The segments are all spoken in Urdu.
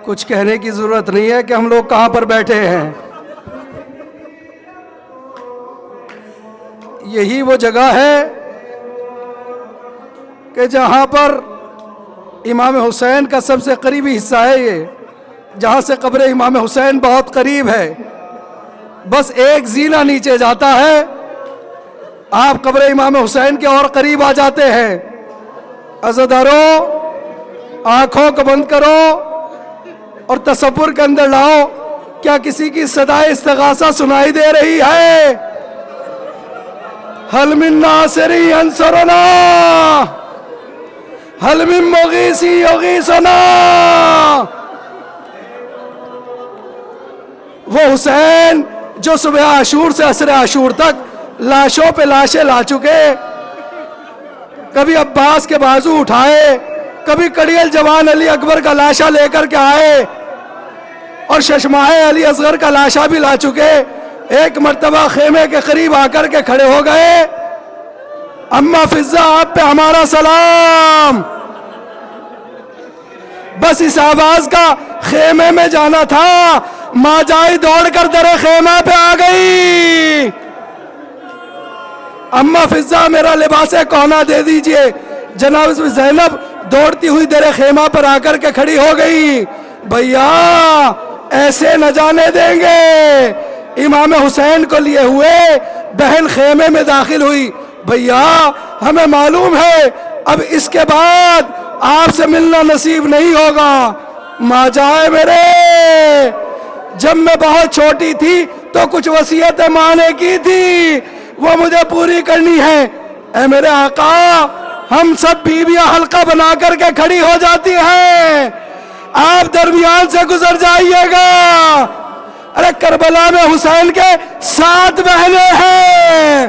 کچھ کہنے کی ضرورت نہیں ہے کہ ہم لوگ کہاں پر بیٹھے ہیں. یہی وہ جگہ ہے کہ جہاں پر امام حسین کا سب سے قریبی حصہ ہے، یہ جہاں سے قبر امام حسین بہت قریب ہے. بس ایک زینہ نیچے جاتا ہے، آپ قبر امام حسین کے اور قریب آ جاتے ہیں. عزاداروں، آنکھوں کو بند کرو اور تصور کے اندر لاؤ، کیا کسی کی صدائے استغاثہ سنائی دے رہی ہے؟ حل من ناصر ینصرنا، حل من مغیث یغیثنا. وہ حسین جو صبح عاشور سے عصر عاشور تک لاشوں پہ لاشیں لا چکے، کبھی عباس کے بازو اٹھائے، کبھی کڑیل جوان علی اکبر کا لاشا لے کر کے آئے، اور ششمائے علی اصغر کا لاشا بھی لا چکے. ایک مرتبہ خیمے کے قریب آ کر کے کھڑے ہو گئے. اما فضہ، آپ پہ ہمارا سلام. بس اس آواز کا خیمے میں جانا تھا، ماں جائی دوڑ کر در خیمہ پہ آ گئی. اما فضہ، میرا لباس کہنا دے دیجئے. جناب زینب دوڑتی ہوئی در خیمہ پر آ کر کے کھڑی ہو گئی. بھیا ایسے نہ جانے دیں گے. امام حسین کو لیے ہوئے بہن خیمے میں داخل ہوئی. بھیا ہمیں معلوم ہے اب اس کے بعد آپ سے ملنا نصیب نہیں ہوگا. ماں جائے میرے، جب میں بہت چھوٹی تھی تو کچھ وصیتیں ماں نے کی تھی، وہ مجھے پوری کرنی ہے. اے میرے آقا، ہم سب بیویاں حلقہ بنا کر کے کھڑی ہو جاتی ہیں، آپ درمیان سے گزر جائیے گا. ارے کربلا میں حسین کے 7 بہنیں ہیں،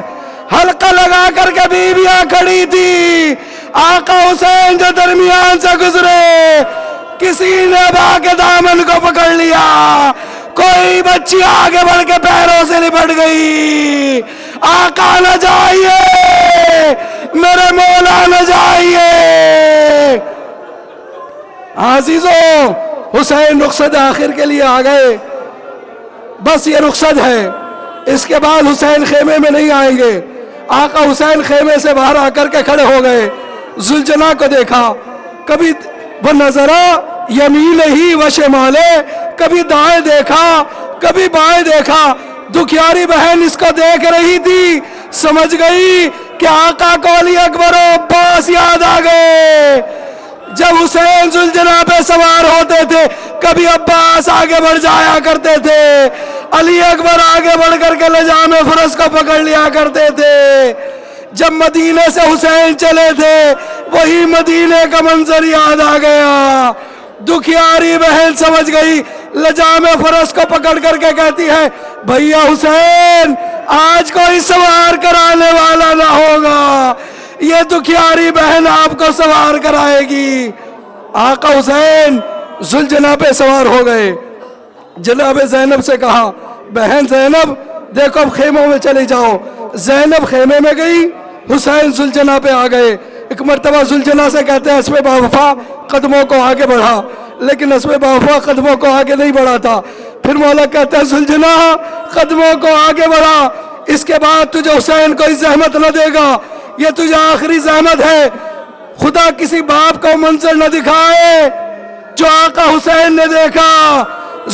حلقہ لگا کر کے بیویاں کھڑی تھی. آقا حسین جو درمیان سے گزرے، کسی نے با کے دامن کو پکڑ لیا، کوئی بچی آگے بڑھ کے پیروں سے لپٹ گئی. آقا نہ جائیے، میرے مولا نہ جائیے. عزیزوں، حسین رخصت آخر کے لیے آ گئے. بس یہ رخصت ہے، اس کے بعد حسین خیمے میں نہیں آئیں گے. آقا حسین خیمے سے باہر آ کر کے کھڑے ہو گئے. زلجنا کو دیکھا، کبھی وہ نظرہ یمین ہی و شمالے، کبھی دائیں دیکھا کبھی بائیں دیکھا. دکھیاری بہن اس کو دیکھ رہی تھی، سمجھ گئی کہ آقا کو علی اکبر و عباس یاد آ گئے. جب حسین زلجنا پہ سوار ہوتے تھے، کبھی عباس آگے بڑھ جایا کرتے تھے، علی اکبر آگے بڑھ کر کے لجام فرس کو پکڑ لیا کرتے تھے. جب مدینے سے حسین چلے تھے، وہی مدینے کا منظر یاد آ گیا. دکھیاری بہن سمجھ گئی، لجام فرس کو پکڑ کر کے کہتی ہے، بھیا حسین آج کوئی سوار کرانے والا نہ ہوگا، یہ دکھیاری بہن آپ کو سوار کرائے گی. آقا حسین زلجنا پہ سوار ہو گئے. جناب زینب سے کہا، بہن زینب دیکھو اب خیموں میں چلے جاؤ. زینب خیمے میں گئی، حسین زلجنا پہ آ گئے. ایک مرتبہ زلجنا سے کہتے ہیں اسب باوفا قدموں کو آگے بڑھا، لیکن اسب باوفا قدموں کو آگے نہیں بڑھا تھا. پھر مولا کہتے ہیں زلجنا قدموں کو آگے بڑھا، اس کے بعد تجھے حسین کوئی زحمت نہ دے گا، یہ تجھے آخری زحمت ہے. خدا کسی باپ کو منظر نہ دکھائے جو آقا حسین نے دیکھا.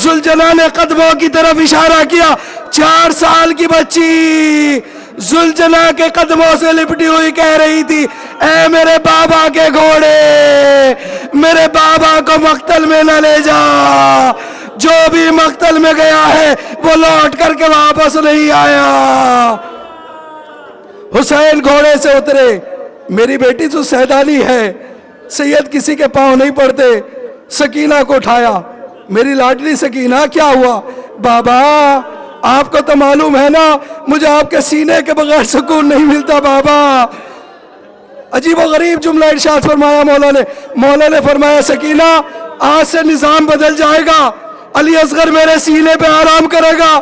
زلجنا نے قدموں کی طرف اشارہ کیا. 4 سال کی بچی زلجنا کے قدموں سے لپٹی ہوئی کہہ رہی تھی، اے میرے بابا کے گھوڑے، میرے بابا کو مقتل میں نہ لے جا. جو بھی مقتل میں گیا ہے وہ لوٹ کر کے واپس نہیں آیا. حسین گھوڑے سے اترے. میری بیٹی تو سیدانی ہے، سید کسی کے پاؤں نہیں پڑتے. سکینہ کو اٹھایا، میری لاڈلی سکینہ کیا ہوا؟ بابا آپ کو تو معلوم ہے نا، مجھے آپ کے سینے کے بغیر سکون نہیں ملتا بابا. عجیب و غریب جملہ ارشاد فرمایا مولا نے فرمایا، سکینہ آج سے نظام بدل جائے گا، علی اصغر میرے سینے پہ آرام کرے گا،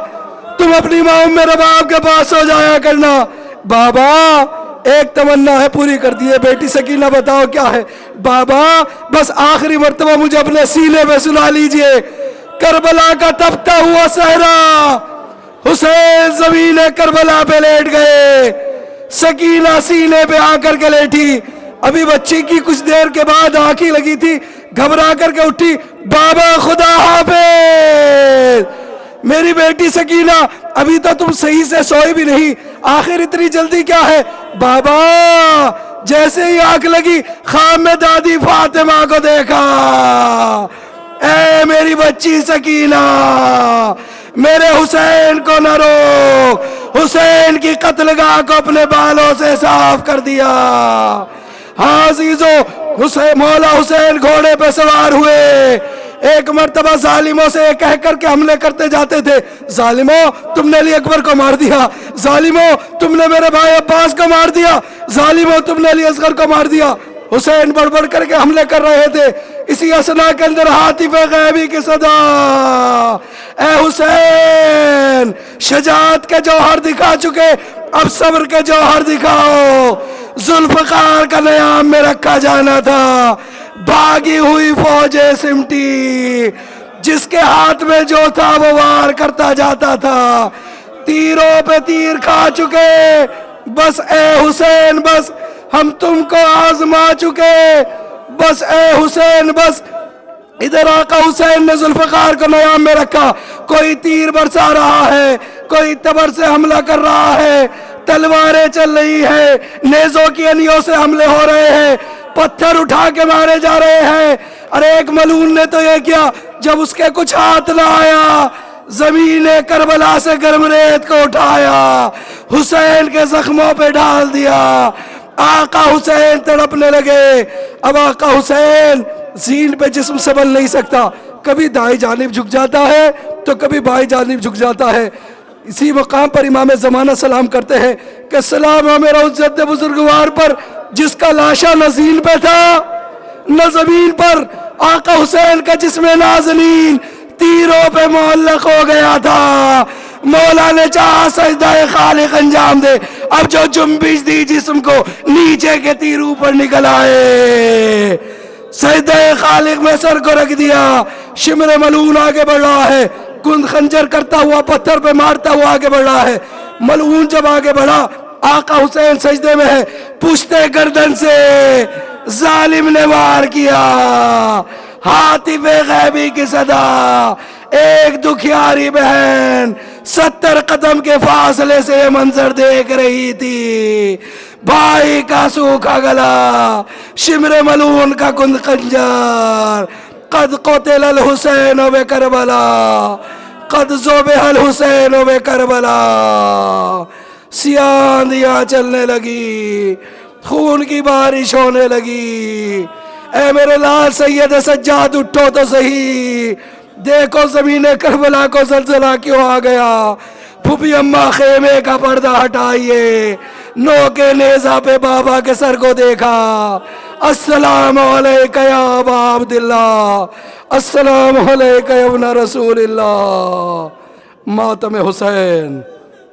تم اپنی ماں میرے باپ کے پاس سو جایا کرنا. بابا ایک تمنا ہے پوری کر دیے. بیٹی سکینہ بتاؤ کیا ہے؟ بابا بس آخری مرتبہ مجھے اپنے سینے پہ سلا لیجئے. کربلا کا تپتا ہوا صحرا، حسین زمین کربلا پہ لیٹ گئے، سکینہ سینے پہ آ کر کے لیٹی. ابھی بچی کی کچھ دیر کے بعد آنکھیں لگی تھی، گھبرا کر کے اٹھی. بابا خدا حافظ. میری بیٹی سکینہ ابھی تو تم صحیح سے سوئی بھی نہیں، آخر اتنی جلدی کیا ہے؟ بابا جیسے ہی آنکھ لگی خواب میں دادی فاطمہ کو دیکھا. اے میری بچی سکینہ، میرے حسین کو نہ روک. حسین کی قتل گاہ کو اپنے بالوں سے صاف کر دیا. ہاں عزیزو، مولا حسین گھوڑے پہ سوار ہوئے. ایک مرتبہ ظالموں سے کہہ کر کے حملے کرتے جاتے تھے، ظالموں تم نے علی اکبر کو مار دیا، ظالموں تم نے میرے بھائی عباس کو مار دیا، ظالموں تم نے علی اصغر کو مار دیا. حسین بڑھ بڑھ کر کے حملے کر رہے تھے. اسی اثنا کے اندر ہاتف غیبی کی صدا، اے حسین شجاعت کے جوہر دکھا چکے، اب صبر کے جوہر دکھاؤ. ذوالفقار کا نیام میں رکھا جانا تھا. بھاگی ہوئی فوجیں سمٹی، جس کے ہاتھ میں جو تھا وہ وار کرتا جاتا تھا. تیروں پہ تیر کھا چکے، بس اے حسین بس ہم تم کو آزما چکے، بس اے حسین بس. ادھر آقا حسین نے ذوالفقار کو نیام میں رکھا. کوئی تیر برسا رہا ہے، کوئی تبر سے حملہ کر رہا ہے، تلواریں چل رہی ہیں، نیزوں کی انیوں سے حملے ہو رہے ہیں، پتھر اٹھا کے مارے جا رہے ہیں. اور ایک ملعون نے تو یہ کیا، جب اس کے کچھ ہاتھ نہ آیا، زمین کربلا سے گرم ریت کو اٹھایا، حسین کے زخموں پہ ڈال دیا. آقا حسین تڑپنے لگے. اب آقا حسین زین پہ جسم سے بن نہیں سکتا، کبھی دائیں جانب جھک جاتا ہے تو کبھی بائیں جانب جھک جاتا ہے. اسی مقام پر امام زمانہ سلام کرتے ہیں کہ سلام ہے میرا اس جد بزرگوار پر جس کا لاشا نہ زین پہ تھا نہ زمین پر. آقا حسین کا جسم نازنین تیروں پہ معلق ہو گیا تھا. مولا نے چاہا سجدہ خالق انجام دے، اب جو جنبش دی جسم کو نیچے کے تیر اوپر نکل آئے. سجدہ خالق میں سر کو رکھ دیا. شمر ملعون آگے بڑھ رہا ہے، کند خنجر کرتا ہوا پتھر پہ مارتا ہوا آگے بڑھ رہا ہے. ملعون جب آگے بڑھا، آقا حسین سجدے میں ہے، پشتے گردن سے ظالم نے وار کیا. ہاتف غیبی کی صدا، ایک دکھیاری بہن 70 قدم کے فاصلے سے منظر دیکھ رہی تھی. بھائی کا سوکھا گلا، شمر ملعون کا کند خنجر. قد قتل الحسین بکربلا، قد ذبح الحسین بکربلا. سیاندیاں چلنے لگی، خون کی بارش ہونے لگی. اے میرے لال سید سجاد اٹھو تو صحیح، دیکھو زمین کربلا کو زلزلہ کیوں آ گیا. پھوپھی اماں خیمے کا پردہ ہٹائیے، نو کے نیزہ پہ بابا کے سر کو دیکھا. السلام علیکہ یا ابا عبداللہ، السلام علیکہ یا ابن رسول اللہ. ماتم حسین.